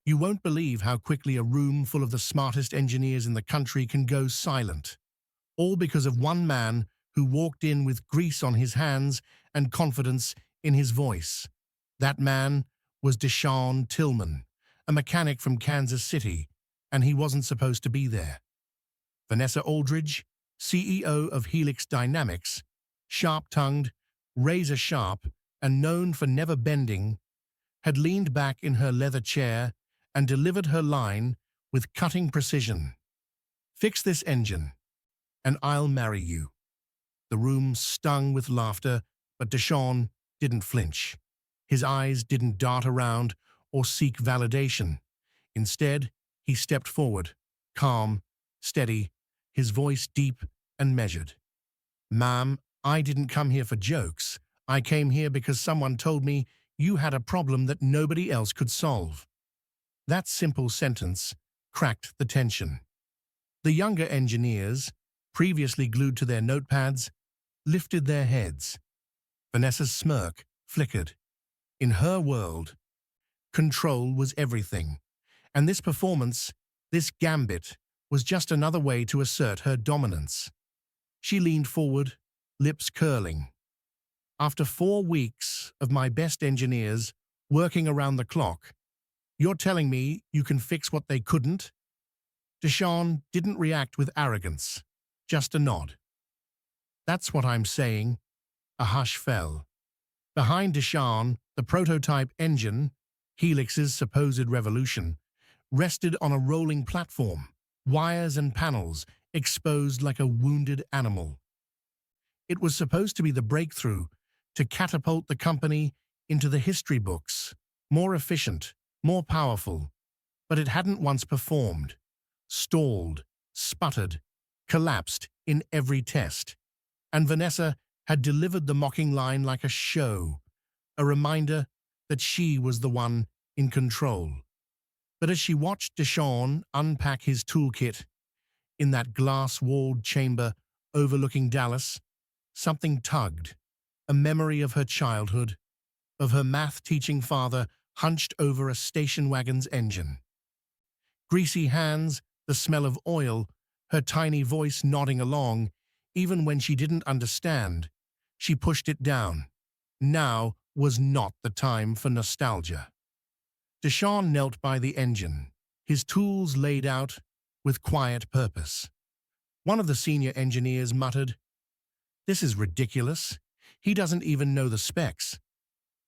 You won't believe how quickly a room full of the smartest engineers in the country can go silent, all because of one man who walked in with grease on his hands and confidence in his voice. That man was Deshaun Tillman, a mechanic from Kansas City, and he wasn't supposed to be there. Vanessa Aldridge, CEO of Helix Dynamics, sharp-tongued, razor-sharp, and known for never bending, had leaned back in her leather chair and delivered her line with cutting precision. "Fix this engine, and I'll marry you." The room stung with laughter, but Deshaun didn't flinch. His eyes didn't dart around or seek validation. Instead, he stepped forward, calm, steady, his voice deep and measured. "Ma'am, I didn't come here for jokes. I came here because someone told me you had a problem that nobody else could solve." That simple sentence cracked the tension. The younger engineers, previously glued to their notepads, lifted their heads. Vanessa's smirk flickered. In her world, control was everything, and this performance, this gambit, was just another way to assert her dominance. She leaned forward, lips curling. "After 4 weeks of my best engineers working around the clock, you're telling me you can fix what they couldn't?" Deshaun didn't react with arrogance, just a nod. "That's what I'm saying." A hush fell. Behind Deshaun, the prototype engine, Helix's supposed revolution, rested on a rolling platform, wires and panels exposed like a wounded animal. It was supposed to be the breakthrough to catapult the company into the history books, more efficient, more powerful, but it hadn't once performed, stalled, sputtered, collapsed in every test. And Vanessa had delivered the mocking line like a show, a reminder that she was the one in control. But as she watched Deshaun unpack his toolkit in that glass-walled chamber overlooking Dallas, something tugged, a memory of her childhood, of her math-teaching father hunched over a station wagon's engine. Greasy hands, the smell of oil, her tiny voice nodding along, even when she didn't understand. She pushed it down. Now was not the time for nostalgia. Deshaun knelt by the engine, his tools laid out with quiet purpose. One of the senior engineers muttered, "This is ridiculous. He doesn't even know the specs."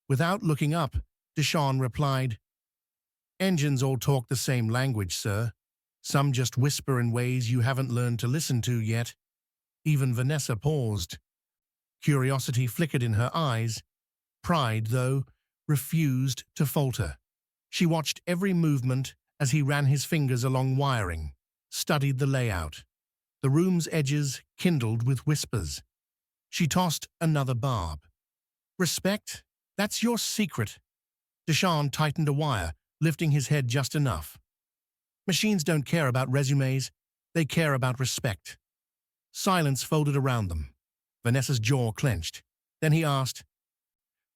Without looking up, Deshaun replied, "Engines all talk the same language, sir. Some just whisper in ways you haven't learned to listen to yet." Even Vanessa paused. Curiosity flickered in her eyes. Pride, though, refused to falter. She watched every movement as he ran his fingers along wiring, studied the layout. The room's edges kindled with whispers. She tossed another barb. "Respect? That's your secret." Deshaun tightened a wire, lifting his head just enough. "Machines don't care about resumes. They care about respect." Silence folded around them. Vanessa's jaw clenched. Then he asked,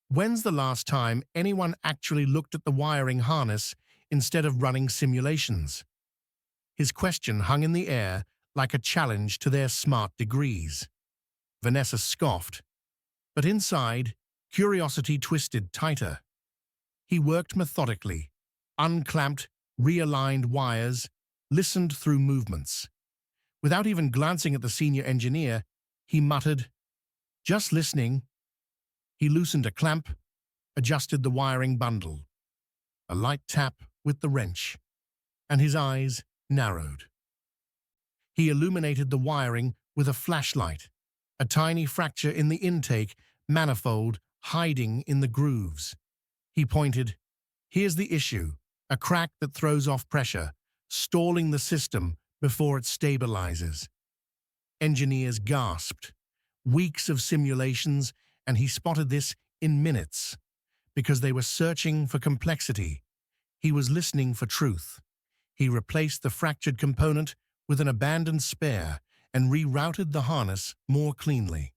"When's the last time anyone actually looked at the wiring harness instead of running simulations?" His question hung in the air like a challenge to their smart degrees. Vanessa scoffed, but inside, curiosity twisted tighter. He worked methodically, unclamped, realigned wires, listened through movements. Without even glancing at the senior engineer, he muttered, "Just listening." He loosened a clamp, adjusted the wiring bundle. A light tap with the wrench, and his eyes narrowed. He illuminated the wiring with a flashlight, a tiny fracture in the intake manifold hiding in the grooves. He pointed, "Here's the issue, a crack that throws off pressure, stalling the system before it stabilizes." Engineers gasped. Weeks of simulations, and he spotted this in minutes. Because they were searching for complexity. He was listening for truth. He replaced the fractured component with an abandoned spare and rerouted the harness more cleanly.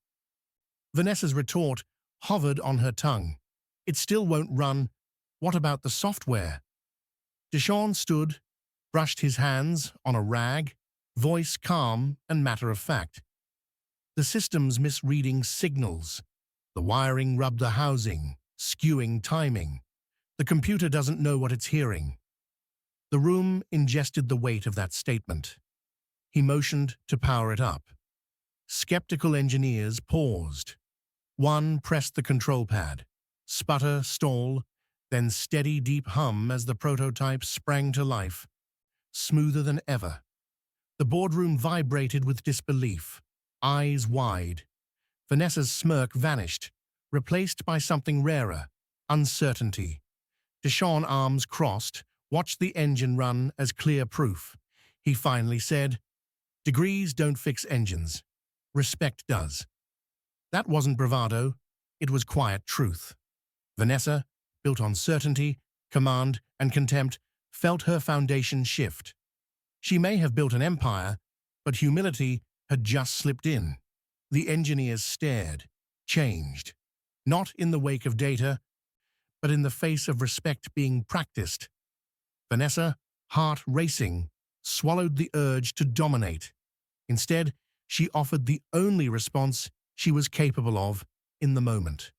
Vanessa's retort hovered on her tongue. "It still won't run. What about the software?" Deshawn stood, brushed his hands on a rag, voice calm and matter-of-fact. The system's misreading signals. The wiring rubbed the housing, skewing timing. The computer doesn't know what it's hearing. The room ingested the weight of that statement. He motioned to power it up. Skeptical engineers paused. One pressed the control pad. Sputter, stall, then steady deep hum as the prototype sprang to life, smoother than ever. The boardroom vibrated with disbelief, eyes wide. Vanessa's smirk vanished, replaced by something rarer, uncertainty. Deshawn, arms crossed, watched the engine run as clear proof. He finally said, "Degrees don't fix engines. Respect does." That wasn't bravado, it was quiet truth. Vanessa, built on certainty, command, and contempt, felt her foundation shift. She may have built an empire, but humility had just slipped in. The engineers stared, changed, not in the wake of data, but in the face of respect being practiced. Vanessa, heart racing, swallowed the urge to dominate. Instead, she offered the only response she was capable of in the moment.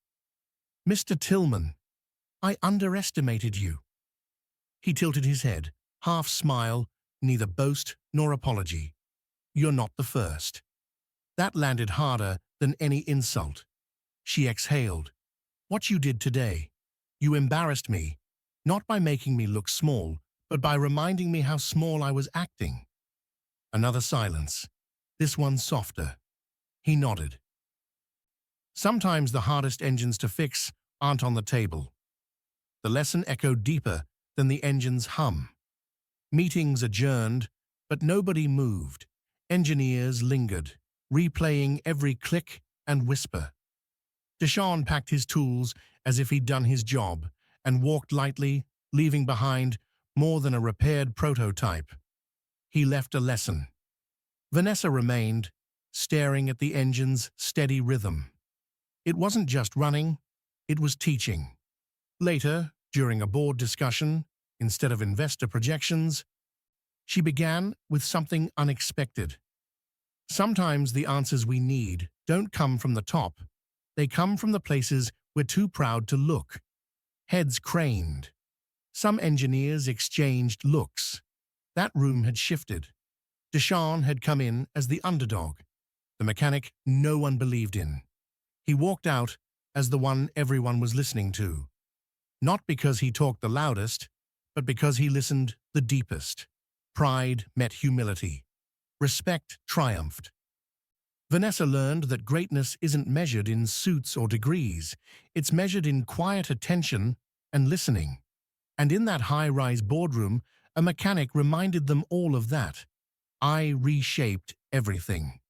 "Mr. Tillman, I underestimated you." He tilted his head, half smile, neither boast nor apology. "You're not the first." That landed harder than any insult. She exhaled. "What you did today, you embarrassed me, not by making me look small, but by reminding me how small I was acting." Another silence, this one softer. He nodded. Sometimes the hardest engines to fix aren't on the table. The lesson echoed deeper than the engine's hum. Meetings adjourned, but nobody moved. Engineers lingered, replaying every click and whisper. Deshawn packed his tools as if he'd done his job and walked lightly, leaving behind more than a repaired prototype. He left a lesson. Vanessa remained, staring at the engine's steady rhythm. It wasn't just running, it was teaching. Later, during a board discussion, instead of investor projections, she began with something unexpected. Sometimes the answers we need don't come from the top. They come from the places we're too proud to look. Heads craned. Some engineers exchanged looks. That room had shifted. Deshawn had come in as the underdog, the mechanic no one believed in. He walked out as the one everyone was listening to. Not because he talked the loudest, but because he listened the deepest. Pride met humility. Respect triumphed. Vanessa learned that greatness isn't measured in suits or degrees. It's measured in quiet attention and listening. And in that high-rise boardroom, a mechanic reminded them all of that. I reshaped everything.